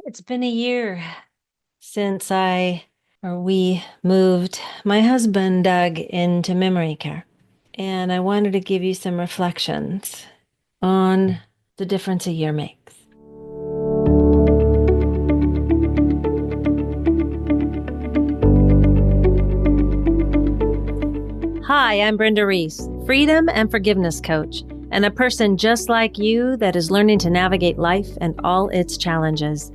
It's been a year since we moved my husband, Doug, into memory care. And I wanted to give you some reflections on the difference a year makes. Hi, I'm Brenda Reese, freedom and forgiveness coach, and a person just like you that is learning to navigate life and all its challenges.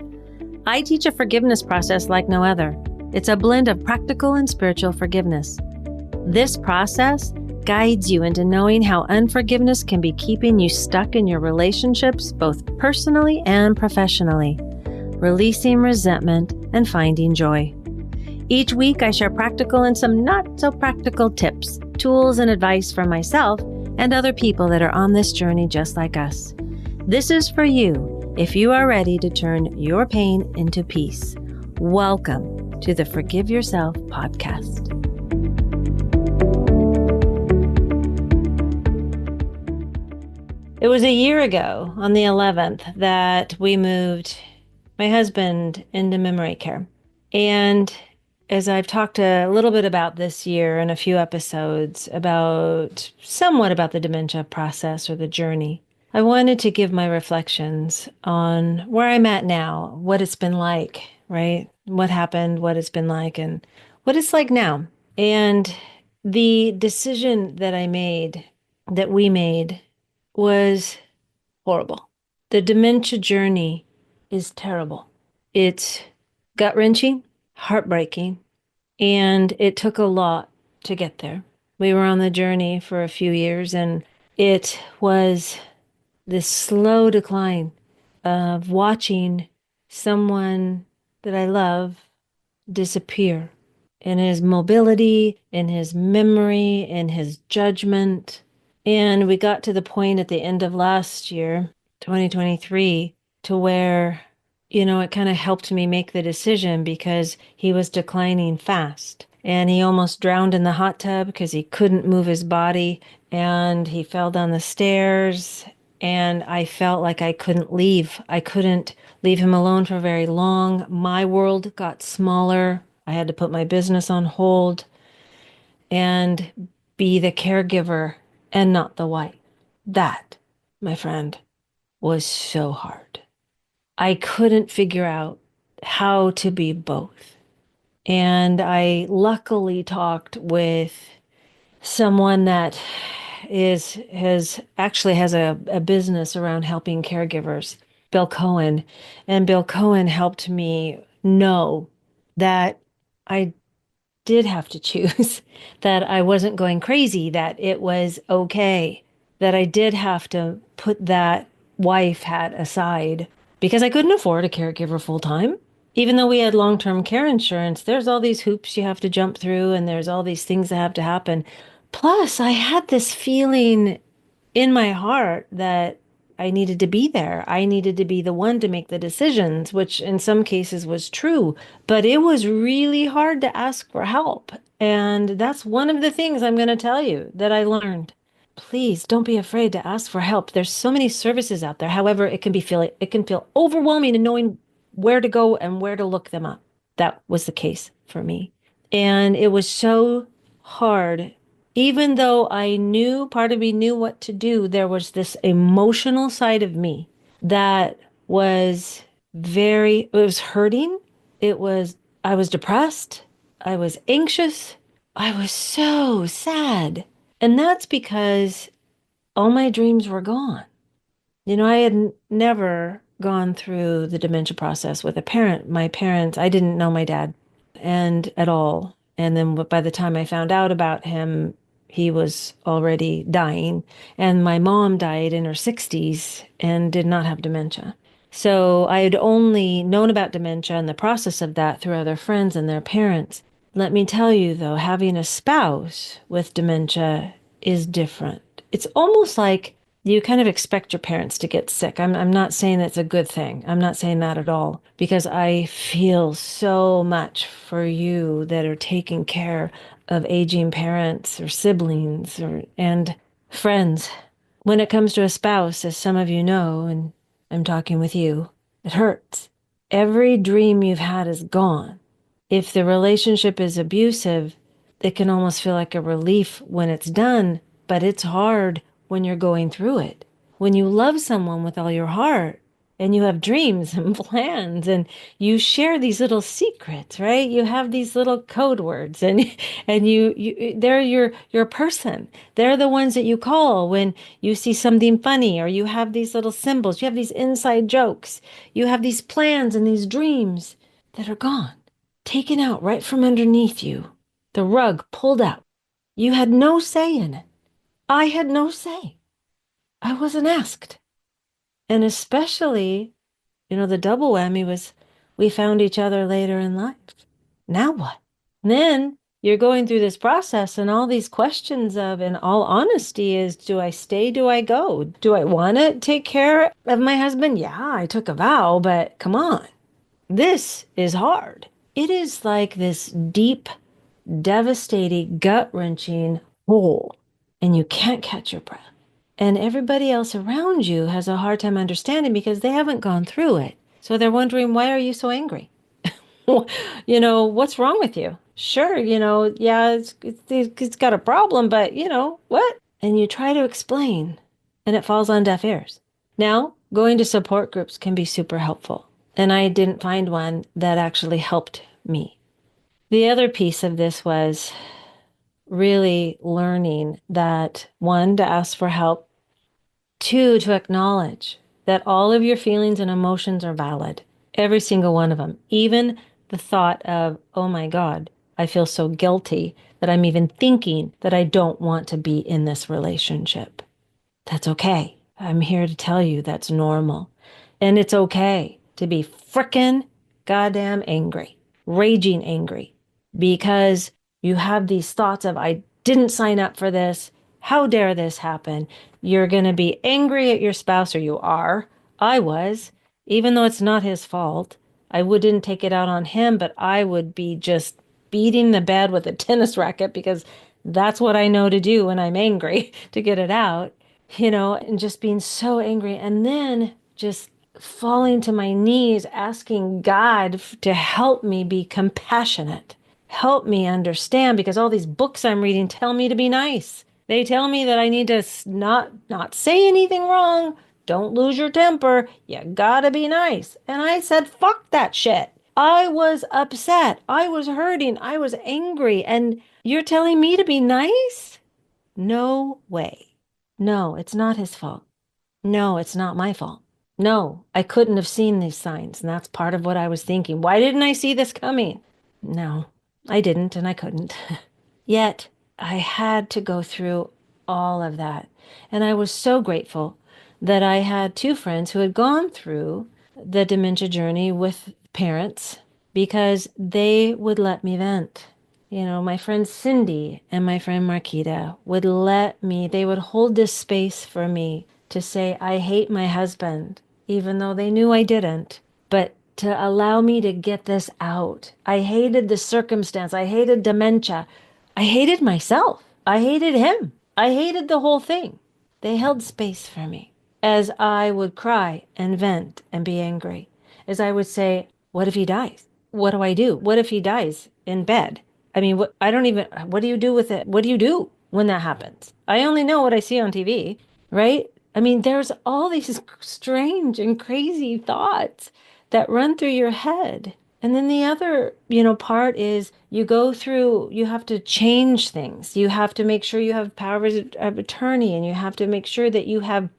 I teach a forgiveness process like no other. It's a blend of practical and spiritual forgiveness. This process guides you into knowing how unforgiveness can be keeping you stuck in your relationships, both personally and professionally, releasing resentment and finding joy. Each week, I share practical and some not so practical tips, tools, and advice from myself and other people that are on this journey just like us. This is for you if you are ready to turn your pain into peace. Welcome to the Forgive Yourself podcast. It was a year ago on the 11th that we moved my husband into memory care. And as I've talked a little bit about this year in a few episodes somewhat about the dementia process or the journey, I wanted to give my reflections on where I'm at now, what it's been like, right? What happened, what it's been like, and what it's like now. And the decision that we made, was horrible. The dementia journey is terrible. It's gut-wrenching, heartbreaking, and it took a lot to get there. We were on the journey for a few years, and it was this slow decline of watching someone that I love disappear in his mobility, in his memory, in his judgment. And we got to the point at the end of last year, 2023, to where, it kind of helped me make the decision because he was declining fast. And he almost drowned in the hot tub because he couldn't move his body. And he fell down the stairs. And I felt like I couldn't leave. I couldn't leave him alone for very long. My world got smaller. I had to put my business on hold and be the caregiver and not the wife. That, my friend, was so hard. I couldn't figure out how to be both. And I luckily talked with someone that has a business around helping caregivers, Bill Cohen. And Bill Cohen helped me know that I did have to choose, that I wasn't going crazy, that it was okay, that I did have to put that wife hat aside because I couldn't afford a caregiver full time. Even though we had long-term care insurance, there's all these hoops you have to jump through and there's all these things that have to happen. Plus, I had this feeling in my heart that I needed to be there. I needed to be the one to make the decisions, which in some cases was true, but it was really hard to ask for help. And that's one of the things I'm going to tell you that I learned. Please don't be afraid to ask for help. There's so many services out there. However, it can feel overwhelming in knowing where to go and where to look them up. That was the case for me. And it was so hard. Even though part of me knew what to do, there was this emotional side of me that it was hurting. I was depressed. I was anxious. I was so sad. And that's because all my dreams were gone. I had never gone through the dementia process with a parent. My parents, I didn't know my dad and at all. And then by the time I found out about him, he was already dying. And my mom died in her 60s and did not have dementia. So I had only known about dementia and the process of that through other friends and their parents. Let me tell you, though, having a spouse with dementia is different. It's almost like you kind of expect your parents to get sick. I'm not saying that's a good thing. I'm not saying that at all, because I feel so much for you that are taking care of aging parents or siblings and friends. When it comes to a spouse, as some of you know, and I'm talking with you, it hurts. Every dream you've had is gone. If the relationship is abusive, it can almost feel like a relief when it's done, but it's hard when you're going through it. When you love someone with all your heart and you have dreams and plans and you share these little secrets, right? You have these little code words and they're your person. They're the ones that you call when you see something funny or you have these little symbols, you have these inside jokes, you have these plans and these dreams that are gone, taken out right from underneath you, the rug pulled out. You had no say in it. I had no say. I wasn't asked. And especially, the double whammy was we found each other later in life. Now what? And then you're going through this process and all these questions of, in all honesty, is do I stay? Do I go? Do I want to take care of my husband? Yeah, I took a vow, but come on. This is hard. It is like this deep, devastating, gut wrenching hole, and you can't catch your breath. And everybody else around you has a hard time understanding because they haven't gone through it. So they're wondering, why are you so angry? What's wrong with you? Sure, yeah, it's got a problem, but what? And you try to explain, and it falls on deaf ears. Now, going to support groups can be super helpful. And I didn't find one that actually helped me. The other piece of this was really learning that one, to ask for help, two, to acknowledge that all of your feelings and emotions are valid, every single one of them. Even the thought of, oh my God, I feel so guilty that I'm even thinking that I don't want to be in this relationship. That's okay. I'm here to tell you that's normal. And it's okay to be frickin' goddamn angry, raging angry, because you have these thoughts of, I didn't sign up for this. How dare this happen? You're going to be angry at your spouse, or you are. I was, even though it's not his fault. I wouldn't take it out on him, but I would be just beating the bed with a tennis racket because that's what I know to do when I'm angry to get it out, and just being so angry. And then just falling to my knees, asking God to help me be compassionate, help me understand, because all these books I'm reading tell me to be nice. They tell me that I need to not say anything wrong. Don't lose your temper. You gotta be nice. And I said, fuck that shit. I was upset. I was hurting. I was angry. And you're telling me to be nice? No way. No, it's not his fault. No, it's not my fault. No, I couldn't have seen these signs. And that's part of what I was thinking. Why didn't I see this coming? No, I didn't, and I couldn't. Yet I had to go through all of that. And I was so grateful that I had two friends who had gone through the dementia journey with parents because they would let me vent. My friend Cindy and my friend Marquita would they would hold this space for me to say, I hate my husband, even though they knew I didn't, but to allow me to get this out. I hated the circumstance. I hated dementia. I hated myself. I hated him. I hated the whole thing. They held space for me as I would cry and vent and be angry, as I would say, what if he dies? What do I do? What if he dies in bed? I mean, I don't even, what do you do with it? What do you do when that happens? I only know what I see on TV, right? I mean, there's all these strange and crazy thoughts that run through your head. And then the other, part is you have to change things. You have to make sure you have powers of attorney, and you have to make sure that you have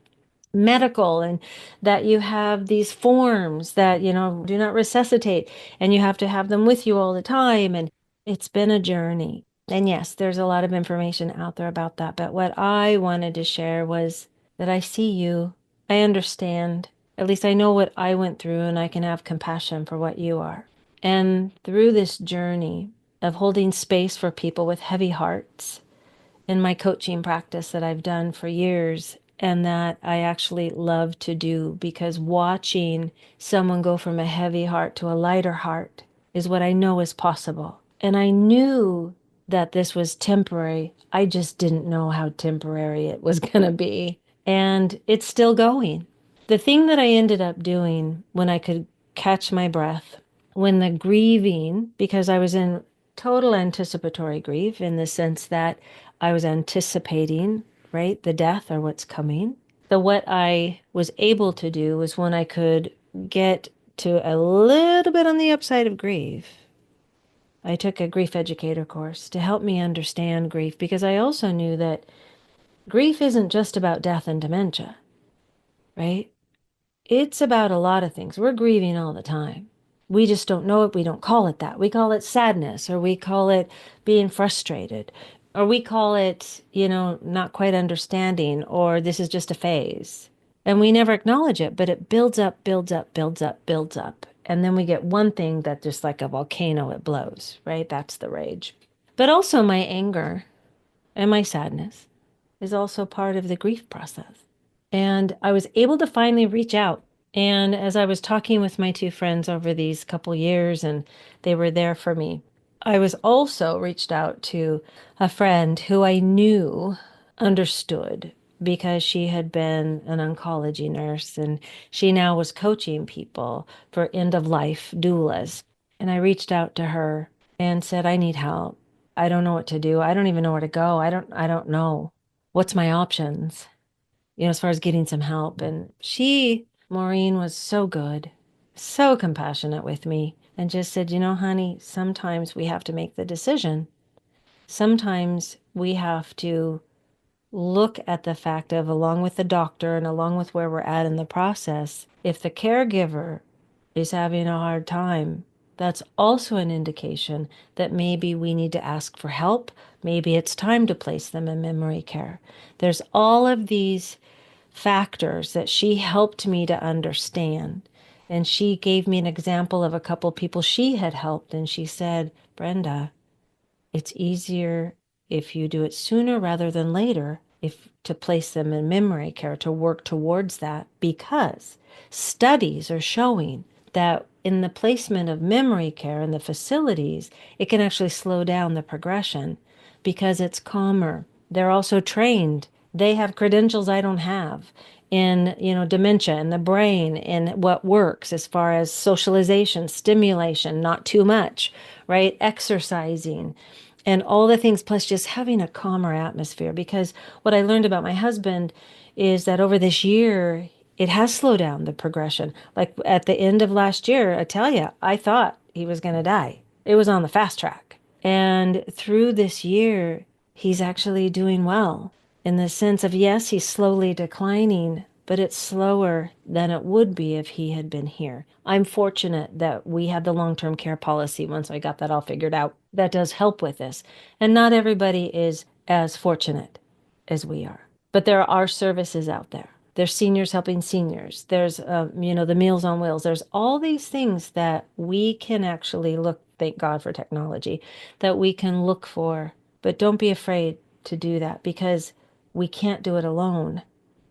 medical, and that you have these forms that, do not resuscitate, and you have to have them with you all the time. And it's been a journey. And yes, there's a lot of information out there about that. But what I wanted to share was that I see you. I understand. At least I know what I went through, and I can have compassion for what you are. And through this journey of holding space for people with heavy hearts in my coaching practice that I've done for years, and that I actually love to do, because watching someone go from a heavy heart to a lighter heart is what I know is possible. And I knew that this was temporary. I just didn't know how temporary it was going to be. And it's still going. The thing that I ended up doing when I could catch my breath. When the grieving, because I was in total anticipatory grief in the sense that I was anticipating, right, the death or what's coming. So what I was able to do was when I could get to a little bit on the upside of grief, I took a grief educator course to help me understand grief because I also knew that grief isn't just about death and dementia, right? It's about a lot of things. We're grieving all the time. We just don't know it. We don't call it that. We call it sadness, or we call it being frustrated, or we call it, not quite understanding, or this is just a phase. And we never acknowledge it, but it builds up, builds up, builds up, builds up. And then we get one thing that just like a volcano, it blows, right? That's the rage. But also my anger and my sadness is also part of the grief process. And I was able to finally reach out. And as I was talking with my two friends over these couple years, and they were there for me, I was also reached out to a friend who I knew understood because she had been an oncology nurse and she now was coaching people for end of life doulas. And I reached out to her and said, I need help. I don't know what to do. I don't even know where to go. I don't know. What's my options? As far as getting some help. And Maureen, was so good, so compassionate with me, and just said, honey, sometimes we have to make the decision. Sometimes we have to look at the fact of, along with the doctor and along with where we're at in the process, if the caregiver is having a hard time, that's also an indication that maybe we need to ask for help. Maybe it's time to place them in memory care. There's all of these factors that she helped me to understand. And she gave me an example of a couple people she had helped. And she said, Brenda, it's easier if you do it sooner rather than later, if to place them in memory care, to work towards that, because studies are showing that in the placement of memory care in the facilities, it can actually slow down the progression because it's calmer. They're also trained. They have credentials I don't have in, dementia in the brain, in what works as far as socialization, stimulation, not too much, right? Exercising and all the things, plus just having a calmer atmosphere. Because what I learned about my husband is that over this year, it has slowed down the progression. Like at the end of last year, I tell you, I thought he was going to die. It was on the fast track. And through this year, he's actually doing well in the sense of, yes, he's slowly declining, but it's slower than it would be if he had been here. I'm fortunate that we had the long-term care policy once I got that all figured out. That does help with this. And not everybody is as fortunate as we are. But there are services out there. There's seniors helping seniors. There's, the Meals on Wheels. There's all these things that we can actually look, thank God for technology, that we can look for. But don't be afraid to do that because we can't do it alone.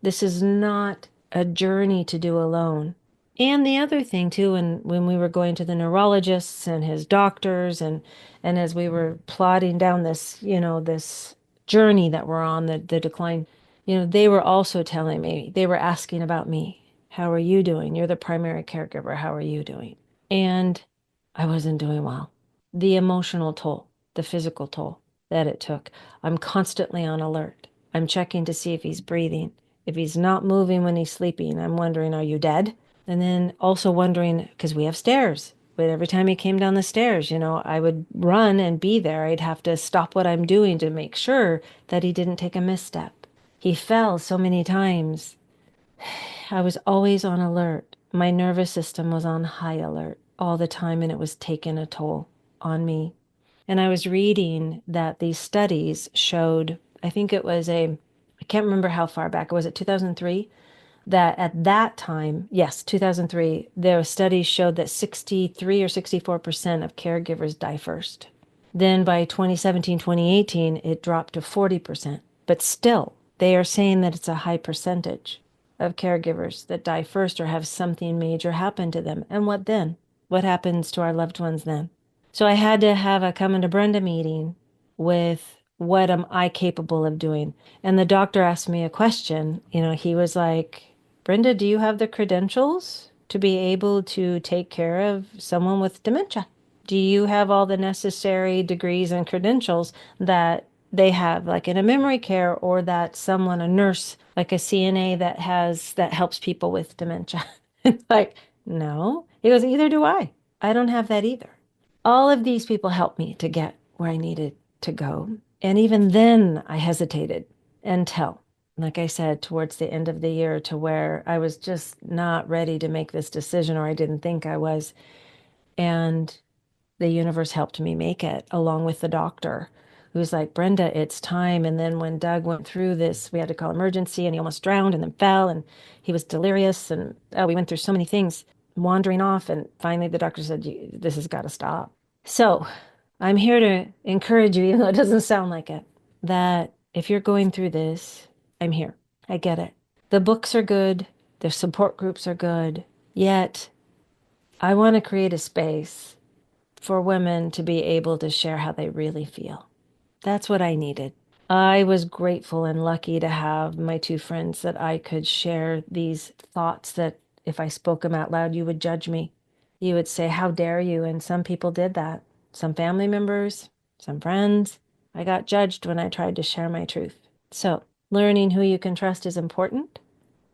This is not a journey to do alone. And the other thing too, when we were going to the neurologists and his doctors and as we were plodding down this, this journey that we're on, the decline, they were also telling me, they were asking about me. How are you doing? You're the primary caregiver. How are you doing? And I wasn't doing well. The emotional toll, the physical toll that it took. I'm constantly on alert. I'm checking to see if he's breathing. If he's not moving when he's sleeping, I'm wondering, are you dead? And then also wondering, because we have stairs, but every time he came down the stairs, I would run and be there. I'd have to stop what I'm doing to make sure that he didn't take a misstep. He fell so many times. I was always on alert. My nervous system was on high alert all the time, and it was taking a toll on me. And I was reading that these studies showed, I think it was I can't remember how far back, was it 2003? That at that time, yes, 2003, their studies showed that 63 or 64% of caregivers die first. Then by 2017, 2018, it dropped to 40%. But still, they are saying that it's a high percentage of caregivers that die first or have something major happen to them. And what then? What happens to our loved ones then? So I had to have a come to Brenda meeting with what am I capable of doing? And the doctor asked me a question. He was like, Brenda, do you have the credentials to be able to take care of someone with dementia? Do you have all the necessary degrees and credentials that they have, like in a memory care, or that someone, a nurse, like a CNA that helps people with dementia? It's like, no. He goes, either do I. I don't have that either. All of these people helped me to get where I needed to go. And even then, I hesitated until, like I said, towards the end of the year, to where I was just not ready to make this decision, or I didn't think I was. And the universe helped me make it, along with the doctor who's like, Brenda, it's time. And then when Doug went through this, we had to call emergency, and he almost drowned and then fell, and he was delirious. And we went through so many things, wandering off. And finally, the doctor said, this has got to stop. So I'm here to encourage you, even though it doesn't sound like it, that if you're going through this, I'm here. I get it. The books are good, the support groups are good, yet I want to create a space for women to be able to share how they really feel. That's what I needed. I was grateful and lucky to have my two friends that I could share these thoughts that if I spoke them out loud, you would judge me. You would say, how dare you? And some people did that. Some family members, some friends. I got judged when I tried to share my truth. So, learning who you can trust is important.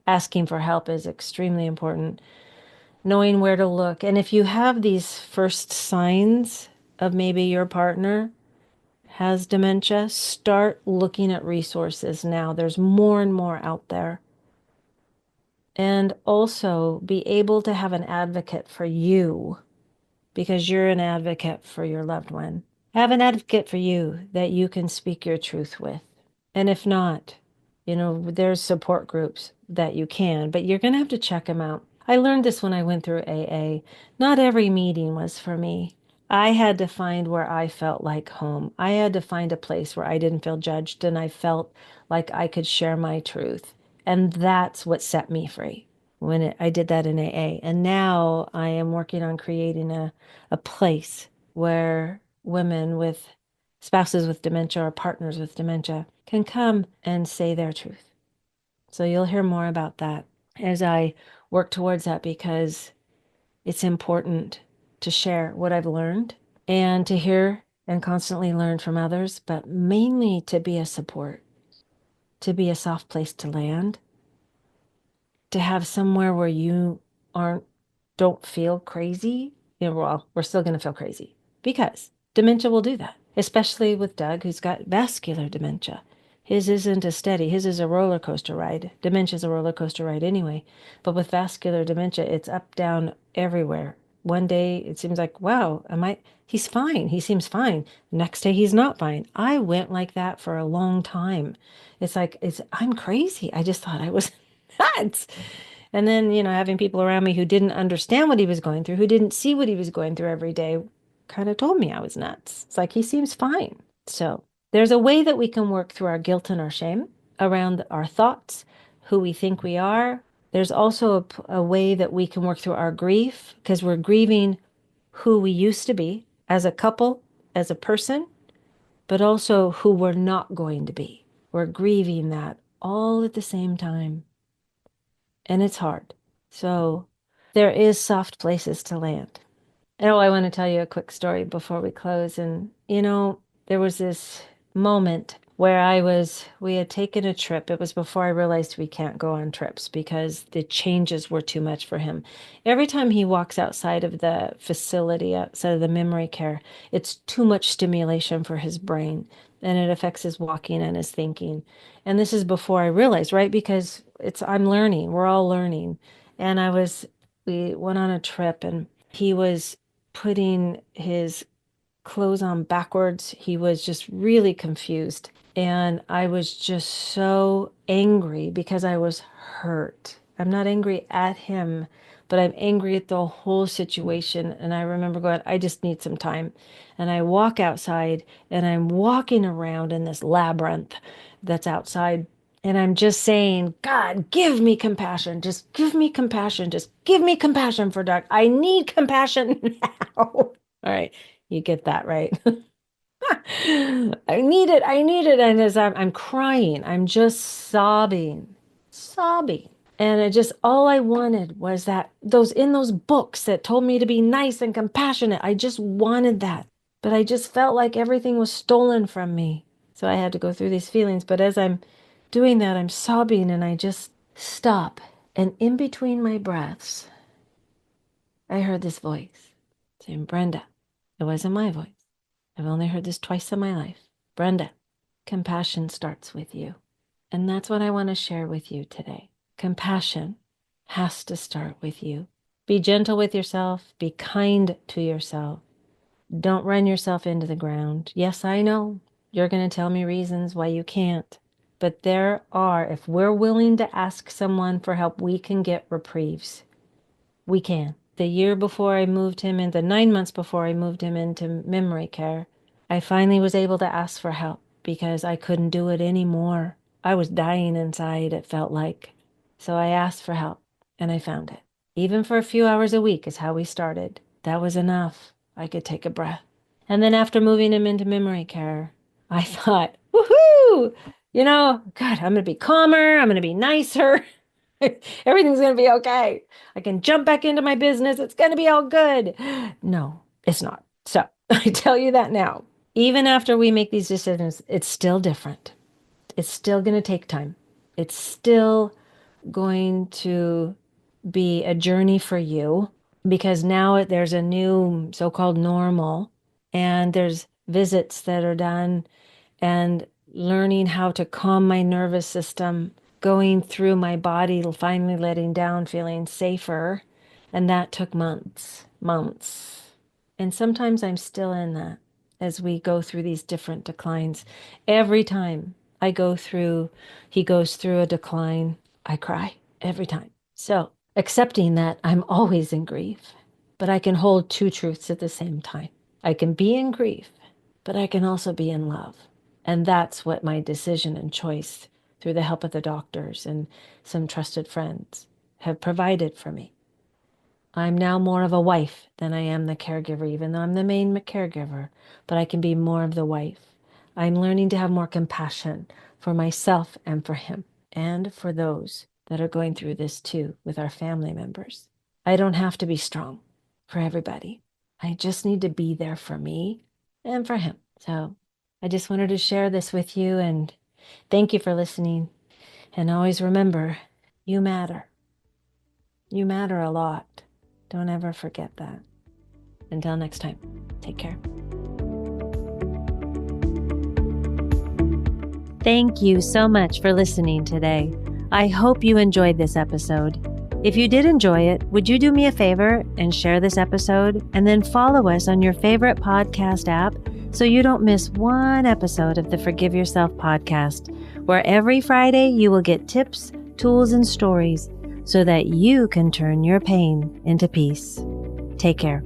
Asking for help is extremely important. Knowing where to look. And if you have these first signs of maybe your partner has dementia, start looking at resources now. There's more and more out there. And also be able to have an advocate for you because you're an advocate for your loved one. Have an advocate for you that you can speak your truth with. And if not, there's support groups that you can, but you're going to have to check them out. I learned this when I went through AA. Not every meeting was for me. I had to find where I felt like home. I had to find a place where I didn't feel judged and I felt like I could share my truth. And that's what set me free I did that in AA. And now I am working on creating a place where women with spouses with dementia or partners with dementia can come and say their truth. So you'll hear more about that as I work towards that because it's important to share what I've learned and to hear and constantly learn from others, but mainly to be a support, to be a soft place to land, to have somewhere where you aren't don't feel crazy. Well, we're still going to feel crazy because dementia will do that, especially with Doug, who's got vascular dementia. His isn't a steady, his is a roller coaster ride. Dementia is a roller coaster ride anyway. But with vascular dementia, it's up, down, everywhere. One day it seems like, wow, he's fine. He seems fine. Next day he's not fine. I went like that for a long time. I'm crazy. I just thought I was nuts. And then, having people around me who didn't understand what he was going through, who didn't see what he was going through every day, kind of told me I was nuts. It's like, he seems fine. So there's a way that we can work through our guilt and our shame around our thoughts, who we think we are. There's also a way that we can work through our grief because we're grieving who we used to be as a couple, as a person, but also who we're not going to be. We're grieving that all at the same time. And it's hard. So there is soft places to land. Oh, I want to tell you a quick story before we close. And, there was this moment where we had taken a trip. It was before I realized we can't go on trips because the changes were too much for him. Every time he walks outside of the facility, outside of the memory care, it's too much stimulation for his brain and it affects his walking and his thinking. And this is before I realized, right? Because I'm learning, we're all learning. And we went on a trip and he was putting his clothes on backwards. He was just really confused. And I was just so angry because I was hurt. I'm not angry at him, but I'm angry at the whole situation. And I remember going, I just need some time. And I walk outside and I'm walking around in this labyrinth that's outside. And I'm just saying, God, give me compassion. Just give me compassion. Just give me compassion for Doug. I need compassion now. All right. You get that, right? I need it. I need it. And as I'm crying, I'm just sobbing, sobbing. And all I wanted was that those books that told me to be nice and compassionate. I just wanted that. But I just felt like everything was stolen from me. So I had to go through these feelings. But as I'm doing that, I'm sobbing and I just stop. And in between my breaths, I heard this voice saying, Brenda. It wasn't my voice. I've only heard this twice in my life. Brenda, compassion starts with you. And that's what I want to share with you today. Compassion has to start with you. Be gentle with yourself. Be kind to yourself. Don't run yourself into the ground. Yes, I know you're going to tell me reasons why you can't. But there are, if we're willing to ask someone for help, we can get reprieves. We can. The 9 months before I moved him into memory care, I finally was able to ask for help because I couldn't do it anymore. I was dying inside, it felt like. So I asked for help and I found it. Even for a few hours a week is how we started. That was enough. I could take a breath. And then after moving him into memory care, I thought, woohoo! God, I'm going to be calmer. I'm going to be nicer. Everything's going to be okay. I can jump back into my business. It's going to be all good. No, it's not. So I tell you that now. Even after we make these decisions, it's still different. It's still going to take time. It's still going to be a journey for you because now there's a new so-called normal and there's visits that are done and learning how to calm my nervous system, going through my body, finally letting down, feeling safer. And that took months. And sometimes I'm still in that as we go through these different declines. Every time he goes through a decline, I cry every time. So accepting that I'm always in grief, but I can hold two truths at the same time. I can be in grief, but I can also be in love. And that's what my decision and choice through the help of the doctors and some trusted friends have provided for me. I'm now more of a wife than I am the caregiver, even though I'm the main caregiver, but I can be more of the wife. I'm learning to have more compassion for myself and for him and for those that are going through this too with our family members. I don't have to be strong for everybody. I just need to be there for me and for him. So I just wanted to share this with you and thank you for listening. And always remember, you matter. You matter a lot. Don't ever forget that. Until next time, take care. Thank you so much for listening today. I hope you enjoyed this episode. If you did enjoy it, would you do me a favor and share this episode and then follow us on your favorite podcast app so you don't miss one episode of the Forgive Yourself podcast, where every Friday you will get tips, tools, and stories so that you can turn your pain into peace. Take care.